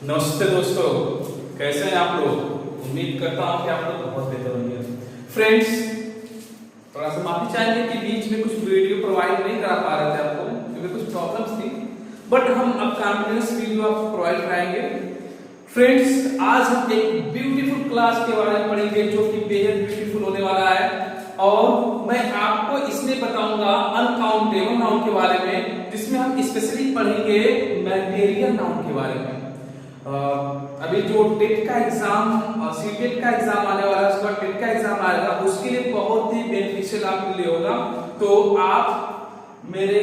नमस्ते दोस्तों, कैसे हैं आप लोग। उम्मीद करता हूं कि आप लोग बहुत बेहतर होंगे। फ्रेंड्स, थोड़ा सा माफी चाहेंगे कि बीच में कुछ वीडियो प्रोवाइड नहीं करा पा रहे थे आपको क्योंकि कुछ प्रॉब्लम्स थी, बट हम अब कंटिन्यूअस वीडियो आपको प्रोवाइड कराएंगे। फ्रेंड्स, आज हम एक ब्यूटीफुल क्लास के बारे में पढ़ेंगे जो कि बेहद ब्यूटीफुल होने वाला है, और मैं आपको इसमें बताऊंगा अनकाउंटेबल नाउन के बारे में, जिसमें हम स्पेशली पढ़ेंगे मैटेरियल नाउन के बारे में। अभी जो टेट का एग्जाम, सीटेट का एग्जाम आने वाला है, उसके बाद टेट का एग्जाम आएगा, उसके लिए बहुत ही बेनिफिशियल आपके लिए होगा। तो आप मेरे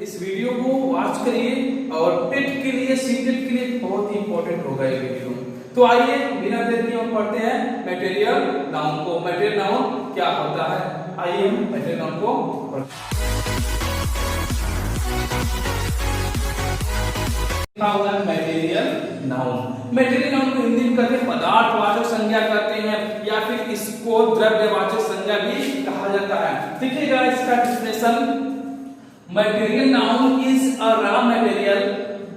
इस वीडियो को वॉच करिए, और टेट के लिए, सीटेट के लिए बहुत ही इंपॉर्टेंट होगा ये वीडियो। तो आइए बिना देर किए हम पढ़ते हैं मैटेरियल नाउन को। मैटेरियल नाउन क्या होता है, आइए हम मैटेरियल नाउन को पढ़ते हैं। Material noun. मैटेरियल नाउन को हिंदी में कहते हैं पदार्थवाचक संज्ञा कहते हैं, या फिर इसको द्रव्यवाचक संज्ञा भी कहा जाता है। देखिएगा इसका definition, material noun is a raw material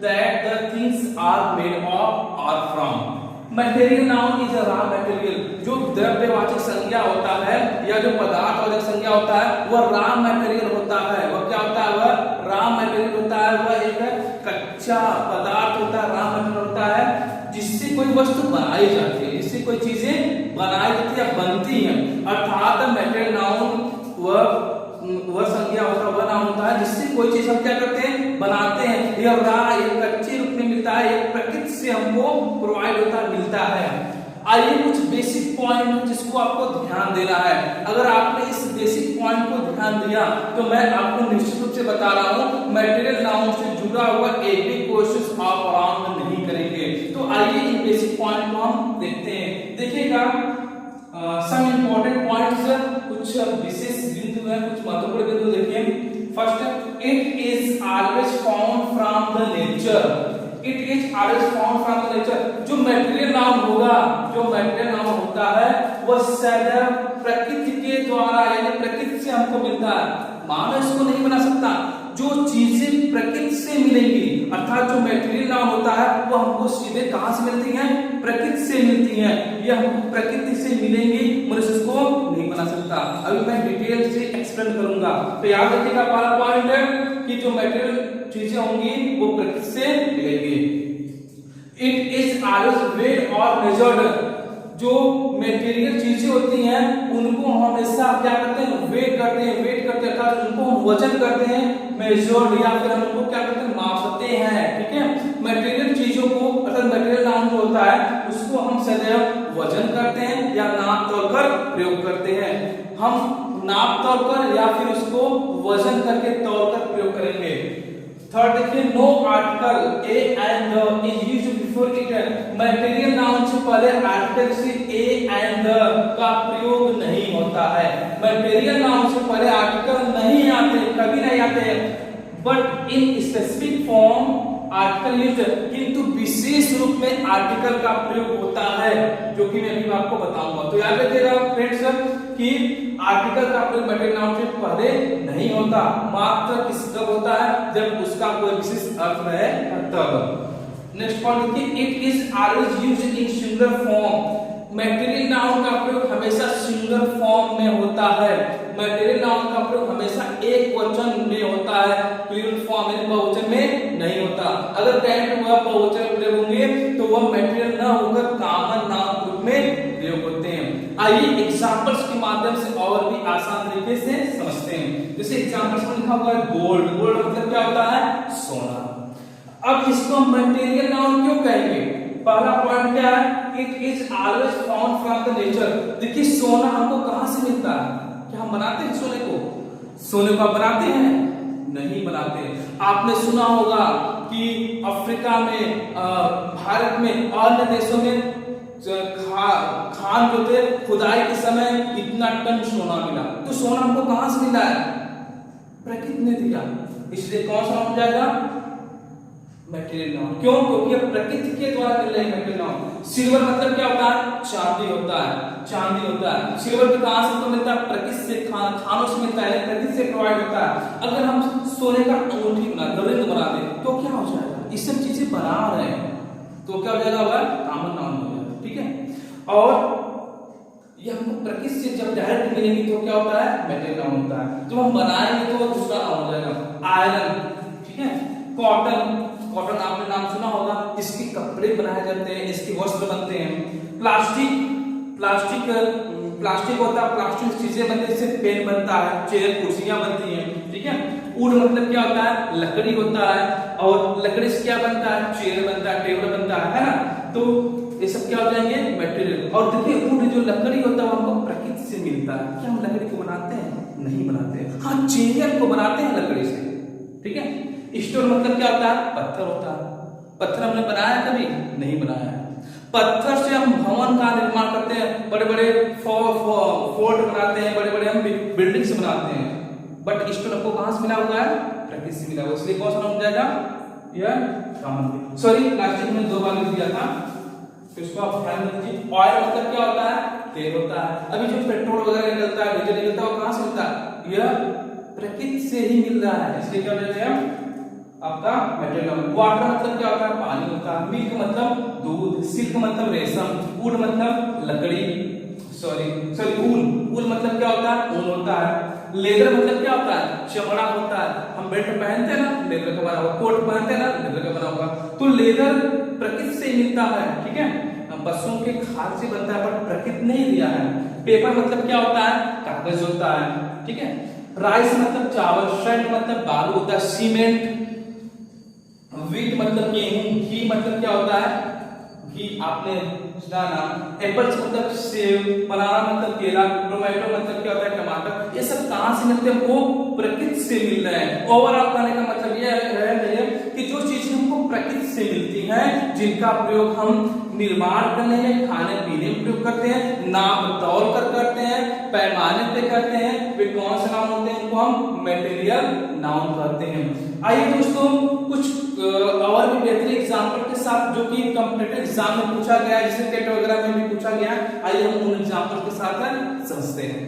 that the things are made of और from. Material noun is a raw material, जो द्रव्यवाचक संज्ञा होता है या जो पदार्थवाचक संज्ञा होता है वह रॉ मटेरियल होता है। वह क्या होता है, वह रॉ मटेरियल होता है, वह एक कच्चा पदार्थ होता है, रॉ मटेरियल होता है, जिससे कोई वस्तु बनाई जाती है, जिससे कोई चीजें बनाई जाती है, बनती हैं। अर्थात मैटेरियल नाउन वह संज्ञा होता है, वह नाम होता है जिससे कोई चीज हम क्या करते हैं, बनाते हैं। यह रॉ, एक कच्चे रूप में मिलता है, एक प्रकृति से हमको प्रोवाइड होता है, मिलता है। आइए कुछ बेसिक पॉइंट जिसको आपको ध्यान देना है। अगर आपने इस बेसिक पॉइंट को ध्यान दिया तो मैं आपको निश्चित रूप से बता रहा हूं मैटेरियल नाउन से जुड़ा हुआ एक भी क्वेश्चन आप आराम में नहीं करेंगे। तो आइए इन बेसिक पॉइंट को हम देखते हैं। देखिएगा सम इंपॉर्टेंट पॉइंट्स, कुछ विशेष बिंदु है, कुछ महत्वपूर्ण बिंदु देखिए। First, it is always found from the nature. It is always found from the nature. जो मैटेरियल नाउन होगा, जो मैटेरियल नाउन होता है वह सदैव प्रकृति के द्वारा, यानी प्रकृति से हमको मिलता है। मानव इसको नहीं बना सकता। जो चीजें प्रकृति से मिलेंगी, अर्थात जो मैटेरियल नाउन होता है वो हमको सीधे कहां से मिलती हैं, प्रकृति से मिलती हैं। यह हमको प्रकृति से मिलेंगी, मनुष्य इसको नहीं बना सकता। अभी मैं डिटेल से एक्सप्लेन करूंगा। तो याद रखिएगा पहला पॉइंट है कि जो मैटेरियल चीजें होंगी वो प्रकृति से मिलेंगी। इट इज ऑलवेज वेड और मेजर्ड। जो मटेरियल चीजें होती हैं उनको हमेशा क्या करते हैं, वेट करते हैं, वेट करते हैं, अर्थात उनको हम वजन करते हैं, मेजर्ड, या फिर हम उनको क्या करते हैं, मापते हैं। ठीक है, मटेरियल चीजों को, अर्थात मटेरियल नाउन जो होता है उसको हम सदैव वजन करते हैं या नाप तोल कर प्रयोग करते हैं। हम नाप तोल कर या फिर उसको वजन करके तोल कर प्रयोग करेंगे। थर्ड देखिए, no article a and the is used before it. Material noun से पहले आर्टिकल से ए एंड द का प्रयोग नहीं होता है। मैटेरियल नाउन से पहले आर्टिकल नहीं आते, कभी नहीं आते, but in specific form article used, किंतु विशेष रूप में आर्टिकल का प्रयोग होता है, जो कि मैं अभी आपको बताऊंगा। तो याद रखिएगा फ्रेंड्स कि आर्टिकल का प्रयोग मैटेरियल नाउन से पहले नहीं होता, मात्र किस कब होता है, जब उसका कोई विशेष अर्थ रहे तब। नेक्स्ट पॉइंट देखिए, it is always used in singular form. Material noun का प्रयोग हमेशा सिंगुलर फॉर्म में होता है। मैटेरियल नाउन का प्रयोग हमेशा एक वचन में होता है, प्लूरल फॉर्म में, बहुवचन में नहीं होता। अगर कहें कि वह बहुवचन प्रयोग होंगे तो वह मैटेरियल न होकर कॉमन नाउन रूप में प्रयोग होते हैं। आइए एग्जांपल्स के माध्यम से और भी आसान तरीके से समझते हैं। जैसे एग्जांपल्स में लिखा हुआ है गोल्ड। गोल्ड मतलब क्या होता है, सोना। अब इसको मैटेरियल नाउन क्यों कहेंगे? पहला पॉइंट क्या है, it is always found from the nature. देखिए सोना हमको कहां से मिलता है? क्या हम बनाते हैं सोने को? सोने को आप बनाते हैं? नहीं बनाते। आपने सुना होगा कि अफ्रीका में, भारत में, अन्य देशों में खान जो थे खुदाई के समय इतना टन सोना मिला। तो सोना हमको कहां से मिला है? प्रकृति ने दिया, इसलिए कौन सा हो जाएगा, मैटेरियल नाउन। क्यों? क्योंकि प्रकृति के द्वारा मिल रही मैटेरियल नाउन। सिल्वर मतलब क्या होता है, चांदी होता है, चांदी होता है। सिल्वर भी कहां से मिलता है? प्रकृति से, खानों से मिलता है, प्रकृति से प्रोवाइड होता है। अगर हम सोने का अंगूठी बना, रिंग बना दे तो क्या हो जाएगा? ये सब चीजें बना रहे हैं तो क्या हो और ये हमको प्रकृति से जब डायरेक्ट मिलेंगे तो क्या होता है, मेटेरियल नाउन होता है। जब हम बनाएंगे तो वो दूसरा नाउन हो जाएगा। आयरन, ठीक है। कॉटन, कॉटन आपने नाम सुना होगा, इसके कपड़े बनाए जाते हैं, इसके वस्त्र बनते हैं। प्लास्टिक, प्लास्टिक प्लास्टिक होता है, प्लास्टिक चीजें बनती है, इससे पेन बनता है, चेयर कुर्सियां बनती हैं, ठीक है। वुड मतलब क्या होता है, लकड़ी होता है, और लकड़ी से क्या बनता है, चेयर बनता है, टेबल बनता है ना। तो ये सब क्या हो जाएंगे, मटेरियल। और देखिए वुड जो लकड़ी होता है वो हमको प्रकृति से मिलता है। क्या हम लकड़ी को बनाते हैं, नहीं बनाते हैं। हाँ, चेयर को बनाते हैं लकड़ी से, ठीक है। स्टोन मतलब क्या होता है, पत्थर होता है। पत्थर हमने बनाया कभी, नहीं बनाया है। पत्थर से हम भवन का निर्माण करते हैं, बड़े बड़े फोर्ट बनाते हैं, बड़े बड़े हम बिल्डिंग्स बनाते हैं। बट स्टोन आपको कहां से मिला हुआ है, प्रकृति से मिला हुआ, इसलिए कौन सा नाम हो जाएगा, यह कॉमन। सॉरी, प्लास्टिक में दो बार लिख दिया था, तो इसको आप ध्यान रखिए। ऑयल मतलब क्या होता है, तेल होता है। अभी जो पेट्रोल वगैरह निकलता है, डीजल निकलता है, वो कहां से मिलता है, यह प्रकृति से ही मिल रहा है, इसलिए क्या हो जाएगा आपका मेटेरियल। वाटर मतलब क्या होता है, पानी होता है। मिल्क मतलब दूध, सिल्क मतलब रेशम, वुड मतलब लकड़ी, सॉरी ऊन मतलब क्या होता है, ऊन होता है। लेदर मतलब क्या होता है, चमड़ा होता है। हम बेल्ट पहनते हैं ना, लेदर का बना हुआ, कोट पहनते हैं ना, लेदर का बना हुआ। तो लेदर प्रकृति से मिलता है, ठीक है। पशुओं के खाद से बनता है, बट प्रकृति नहीं दिया है। पेपर मतलब क्या होता है, कागज होता है, ठीक है। राइस मतलब चावल, सैंड मतलब बालू होता है, सीमेंट। वीट मतलब गेहूं, घी मतलब क्या होता है, घी आपने सुना ना। एप्पल्स मतलब सेब, बनाना मतलब केला, टोमेटो मतलब क्या होता है, टमाटर। ये सब कहां से मिलते हैं, वो प्रकृति से मिल रहे हैं। ओवरऑल कहने का मतलब ये है कि जो चीजें हमको प्रकृति से मिलती हैं, जिनका प्रयोग हम निर्माण करने में, खाने पीने में प्रयोग करते हैं, नाप तौल कर करते हैं, पैमाने पे करते हैं, वे कौन से नाउन होते हैं, उनको हम मटेरियल नाउन कहते हैं। आइए दोस्तों, कुछ और भी बेहतरीन एग्जांपल के साथ जो कि कॉम्पिटिटिव एग्जाम में पूछा गया है, जिसे टेट वगैरह में भी पूछा गया है, आइए हम उन एग्जांपल के साथ समझते हैं।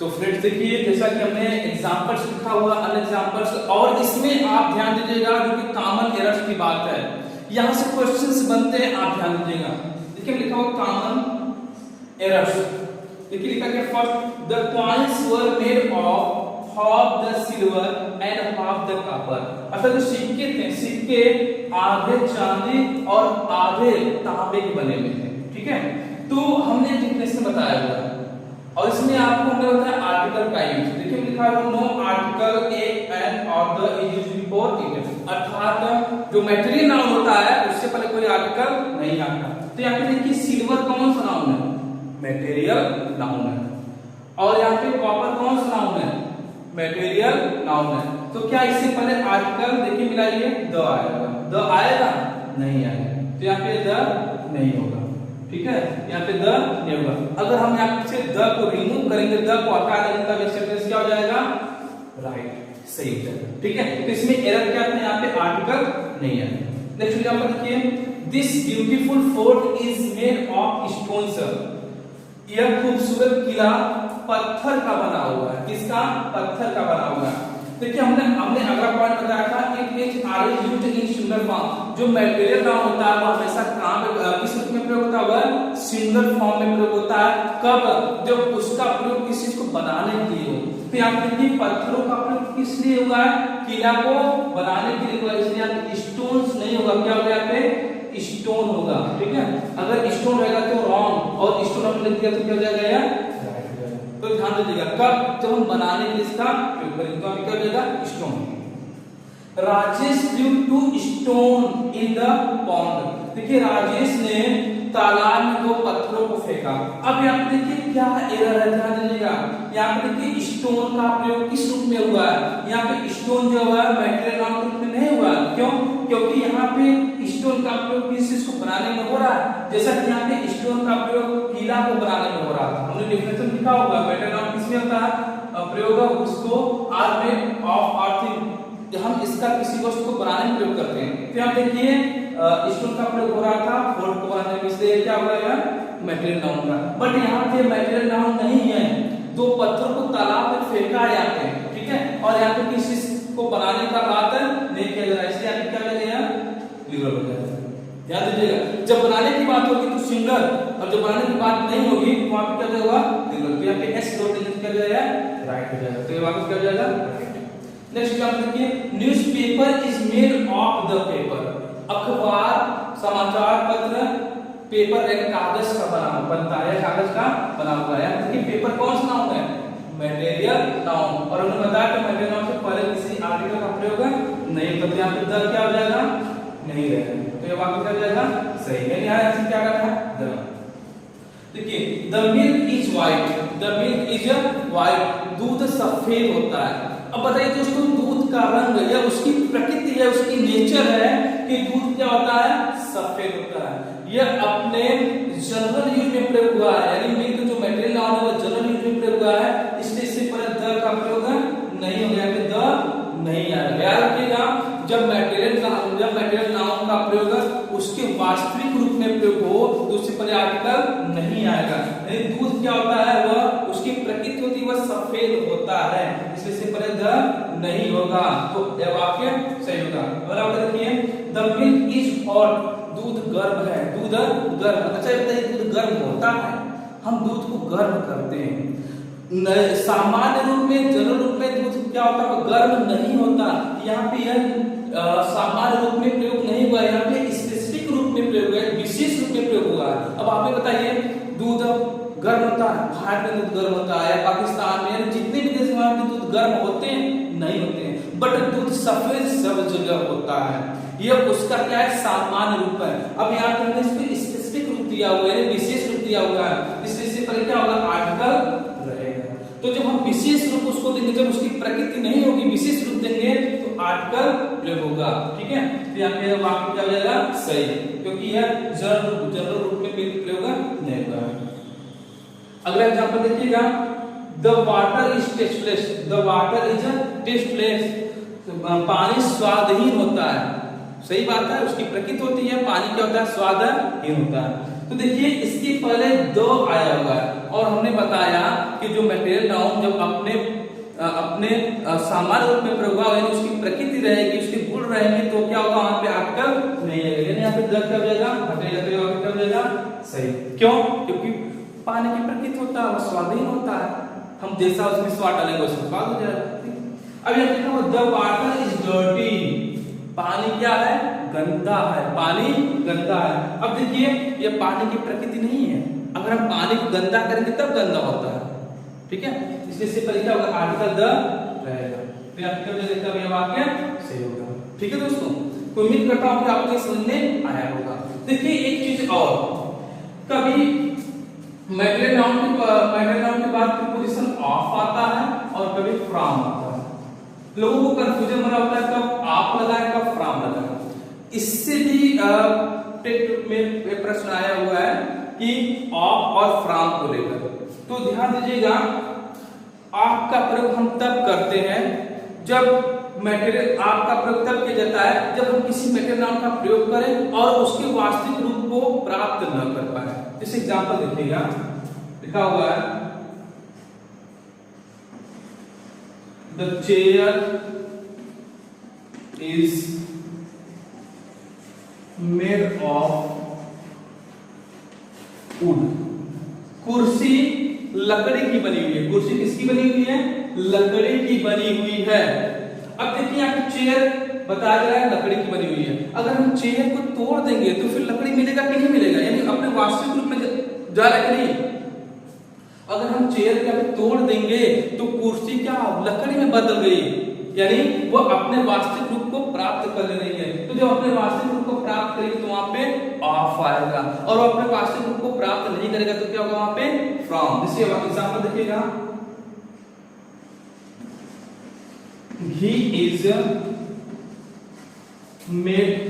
तो फ्रेंड्स देखिए, जैसा कि हमने एग्जांपल्स लिखा हुआ, अन एग्जांपल्स, और इसमें आप ध्यान दीजिएगा जो कि कॉमन एरर्स की बात है, यहां से क्वेश्चंस बनते हैं, आप ध्यान दीजिएगा। देखिए लिखा हुआ कॉमन एरर्स, देखिए लिखा गया first, the coins were made of half the silver and half the copper। अर्थात जो सिक्के थे, सिक्के आधे चांदी और आधे तांबे के बने हुए थे, ठीक है। तो हमने डेफिनेशन बताया हुआ है, और इसमें आपको हमने बताया आर्टिकल का यूज। देखिए लिखा है नो आर्टिकल ए एंड और the is used before it, अर्थात जो मटेरियल नाउन होता है उससे पहले कोई आर्टिकल नहीं आता। तो यहाँ पे देखिए सिल्वर कौन सा नाउन है, मटेरियल नाउन है, और यहाँ पे कॉपर कौन सा नाउन है, मटेरियल नाउन है। तो क्या इससे पहले आर्टिकल देखिए मिलाइए, द आएगा, द आएगा नहीं आएगा, तो यहाँ पे द नहीं होगा, ठीक है। यहाँ पे द नहीं होगा। अगर हम यहाँ से द को रिमूव करेंगे, द को हटा देंगे, तब सेंटेंस क्या हो जाएगा, राइट, सही हो जाएगा, ठीक है। तो इसमें एरर क्या है, यहाँ पे आर्टिकल नहीं है। नेक्स्ट एग्जांपल देखिए, this beautiful fort is made of stones. यह खूबसूरत किला पत्थर का बना हुआ है, किसका, पत्थर का बना हुआ है। देखिए हमने अगला पॉइंट बताया था, it is always used in singular form. जो मटेरियल नाउन होता है वो हमेशा किस रूप में प्रयोग होता है, सिंगुलर फॉर्म में प्रयोग होता है। कब, जब उसका प्रयोग किसी चीज को बनाने के लिए हो। तो यहाँ पे देखिए पत्थरों का प्रयोग किस लिए हुआ है, किला को बनाने के लिए हुआ, इसलिए यहाँ पे स्टोन्स नहीं होगा, क्या होगा, यहाँ पे स्टोन होगा, ठीक है। अगर स्टोन रहेगा तो रॉन्ग, और स्टोन हमने लिख दिया तो क्या हो जाएगा, तो ध्यान दीजिएगा। कब, जब हम बनाने के लिए इसका प्रयोग करेंगे, तो अभी क्या हो जाएगा, stone. Rajesh threw two stone in the pond. देखिए राजेश ने तालाब में 2 पत्थरों को फेंका। अब यहाँ पे देखिए क्या एरर है, ध्यान दीजिएगा। यहाँ पे देखिए स्टोन का प्रयोग किस रूप में हुआ है, यहाँ पे स्टोन जो हुआ है मटेरियल नाउन के रूप में नहीं हुआ। क्यों, क्योंकि यहाँ पे स्टोन का प्रयोग किस चीज को बनाने में हो रहा है, जैसा कि यहाँ पे स्टोन का प्रयोग किला को बनाने में हो रहा था। हमने डेफिनेशन लिखा होगा, मटेरियल नाउन किसमें होता है, प्रयोग उसको आर में ऑफ अर्थिंग, हम इसका किसी वस्तु को बनाने में प्रयोग करते हैं। तो यहाँ देखिए स्टोन का प्रयोग हो रहा था फोर्ट को बनाने में, इसलिए क्या हो गया, मटेरियल नाउन का। बट यहाँ पे मटेरियल नाउन नहीं है, 2 पत्थर को तालाब में फेंका है यहाँ पे, ठीक है, और यहाँ पे किसी को बनाने का बात नहीं किया जा रहा है, इसलिए क्या हो गया, प्लूरल हो जाएगा। ध्यान दीजिएगा, जब बनाने की बात होगी तो सिंगल, और जब बनाने की बात नहीं होगी तो वहां पे क्या होगा, सिंगल। तो यहाँ पे एस डॉट क्या जाएगा, राइट हो जाएगा। तो ये वापस क्या हो जाएगा, नेक्स्ट एग्जांपल देखिए, newspaper is made of the paper. अखबार, समाचार पत्र, पेपर एक कागज का बनता है, कागज का बना हुआ है। देखिए पेपर कौन सा नाउन है, मटेरियल नाउन, और हमने बताया कि मटेरियल नाउन से पहले किसी आर्टिकल का प्रयोग नहीं, तो यहाँ पे द क्या हो जाएगा, नहीं रहेगा। तो ये वाक्य क्या हो जाएगा, सही है। यहाँ ऐसे क्या करना है, द। देखिए the milk is white, the milk is white, दूध सफेद होता है। अब बताइए दोस्तों, दूध का रंग या उसकी प्रकृति है, उसकी नेचर है कि दूध क्या होता है, सफेद होता है। यह अपने जनरल यूज में प्रयोग हुआ है, यानी मिल्क जो मटेरियल नाउन है वो जनरल यूज में प्रयोग हुआ है, इसलिए इससे पहले द का प्रयोग नहीं हो गया, द नहीं आएगा। याद रखिएगा, जब मटेरियल नाउन का प्रयोग उसके वास्तविक रूप में प्रयोग हो तो उससे पहले आर्टिकल नहीं आएगा। यानी दूध क्या होता है, वह उसकी प्रकृति होती है, वह सफेद होता है, इसलिए इससे पहले द नहीं होगा। तो यह वाक्य सही होगा। बराबर देखिए, द मिल्क इज हॉट, दूध गर्म है, दूध गर्म। अच्छा बताइए, दूध गर्म होता है, हम दूध को गर्म करते हैं। सामान्य रूप में, जनरल रूप में दूध क्या होता है, गर्म नहीं होता। यहाँ पे यह सामान्य रूप में प्रयोग नहीं हुआ, यहाँ पे स्पेसिफिक रूप में प्रयोग हुआ है, विशेष रूप में प्रयोग हुआ है। अब आप बताइए, दूध गर्म होता है, भारत में दूध गर्म होता है, पाकिस्तान में, जितने भी देश में दूध गर्म होते हैं, नहीं होते हैं, बट दूध सफेद सब जगह होता है। यह उसका क्या है, सामान्य रूप है। अब यहाँ पे हमने इसको स्पेसिफिक रूप दिया हुआ है, विशेष रूप दिया हुआ है, इसलिए इससे पहले क्या होगा, आर्टिकल रहेगा। तो जब हम विशेष रूप उसको देंगे, जब उसकी प्रकृति नहीं होगी, विशेष रूप देंगे तो आर्टिकल प्रयोग होगा। ठीक है, तो यहाँ पे वाक्य क्या हो जाएगा, सही, क्योंकि यह जनरल रूप में प्रयोग नहीं होगा। अगला एग्जांपल देखिएगा, the water is tasteless, the water is tasteless, पानी स्वादहीन होता है। सही बात है, उसकी प्रकृति होती है, पानी क्या होता है, स्वादहीन होता है। तो देखिए इसके पहले दो आया हुआ है, और हमने बताया कि जो मटेरियल नाउन जब अपने सामान्य रूप में प्रयोग होगा, उसकी प्रकृति रहेगी, उसके गुण रहेंगे, तो क्या होगा, वहां पे आर्टिकल नहीं आएगा, यानी यहाँ पे द क्या हो जाएगा, हटेगा, तो ये क्या हो जाएगा, सही। क्यों, क्योंकि पानी की प्रकृति होता है, वो स्वादहीन होता है, हम जैसा उसमें स्वाद डालेंगे उसमें स्वाद हो जाएगा। अब यहाँ लिखा हुआ द वाटर इज डर्टी, पानी क्या है, गंदा है, पानी गंदा है। अब देखिए ये पानी की प्रकृति नहीं है, अगर हम पानी को गंदा करेंगे तब गंदा होता है। ठीक है, इसलिए इससे पहले क्या होगा, आर्टिकल द रहेगा, फिर आपको क्या देखता है, वाक्य सही होगा। ठीक है दोस्तों, तो उम्मीद करता हूं कि आपको समझ में आया होगा। देखिए एक चीज और, कभी मटेरियल नाउन के बाद प्रीपोजिशन ऑफ आता है और कभी फ्रॉम आता है। लोगों को कंफ्यूजन बना होता है, कब ऑफ लगाए कब फ्रॉम लगाए। इससे भी टेस्ट में प्रश्न आया हुआ है कि ऑफ और फ्रॉम को लेकर, तो ध्यान दीजिएगा, ऑफ का प्रयोग हम तब करते हैं जब मटेरियल, ऑफ का प्रयोग तब किया जाता है जब हम किसी मटेरियल नाउन का प्रयोग करें और उसके वास्तविक रूप को प्राप्त न कर पाए। इस एग्जांपल देखिएगा, लिखा हुआ है the chair is made of would, कुर्सी लकड़ी की बनी हुई है। कुर्सी किसकी बनी हुई है, लकड़ी की बनी हुई है। अब देखिए यहाँ पे चेयर बताया जा रहा है लकड़ी की बनी हुई है, अगर हम चेयर को तोड़ देंगे तो फिर लकड़ी मिलेगा कि नहीं मिलेगा, यानी अपने वास्तविक रूप में जा रहा है कि नहीं। अगर हम चेयर को तोड़ देंगे तो कुर्सी क्या लकड़ी में बदल गई, यानी वो अपने वास्तविक रूप को प्राप्त कर ले रही है। तो जब अपने वास्तविक रूप को प्राप्त करेगी तो वहां पे ऑफ आएगा, और वो अपने वास्तविक रूप को प्राप्त नहीं करेगा तो क्या होगा, वहां पे फ्रॉम। जैसे एग्जांपल देखिएगा, घी इज मेड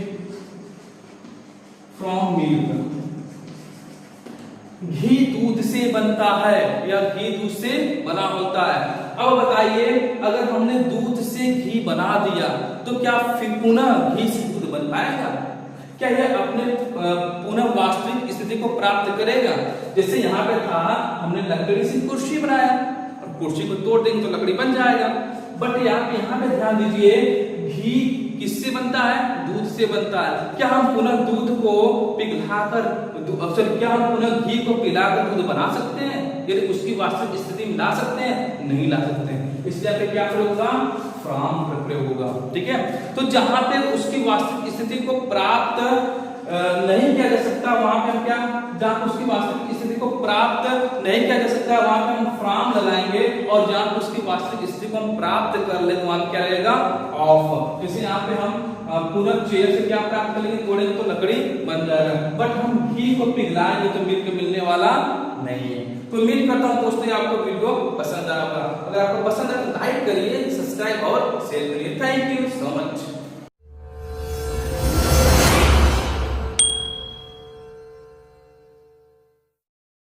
फ्रॉम मिल्क, घी दूध से बनता है या घी दूध से बना होता है। अब बताइए, अगर हमने दूध से घी बना दिया तो क्या फिर पुनः घी से दूध बन पाएगा, क्या यह अपने पुनः वास्तविक स्थिति को प्राप्त करेगा। जैसे यहाँ पे था, हमने लकड़ी से कुर्सी बनाया और कुर्सी को तोड़ देंगे तो लकड़ी बन जाएगा, बट यहाँ पे ध्यान दीजिए, घी किससे बनता है? दूध से बनता है। क्या हम पुनः दूध को पिघलाकर क्या हम पुनः घी को पिलाकर दूध बना सकते हैं? यदि उसकी वास्तविक स्थिति में ला सकते हैं? नहीं ला सकते हैं। इसलिए पे क्या प्रयोग होगा? फ्रॉम प्रयोग होगा। ठीक है, तो जहां पे उसकी वास्तविक स्थिति को प्राप्त नहीं किया जा सकता, वहां पे हम क्या, जहां उसकी वास्तविक स्थिति को प्राप्त नहीं किया जा सकता वहां पे हम फ्रॉम लगाएंगे, और जहां उसकी वास्तविक स्थिति को हम प्राप्त कर ले वहां क्या रहेगा? ऑफ। जैसे यहाँ पे हम पूरक चेयर से क्या प्राप्त करेंगे? तोड़ेंगे तो लकड़ी बन जाएगा, बट हम घी को पिघलाएंगे तो मिल्क मिलने वाला नहीं है। तो उम्मीद करता हूं दोस्तों आपको वीडियो पसंद आया होगा। अगर आपको पसंद है तो लाइक करिए, सब्सक्राइब और शेयर करिए। Thank you so much.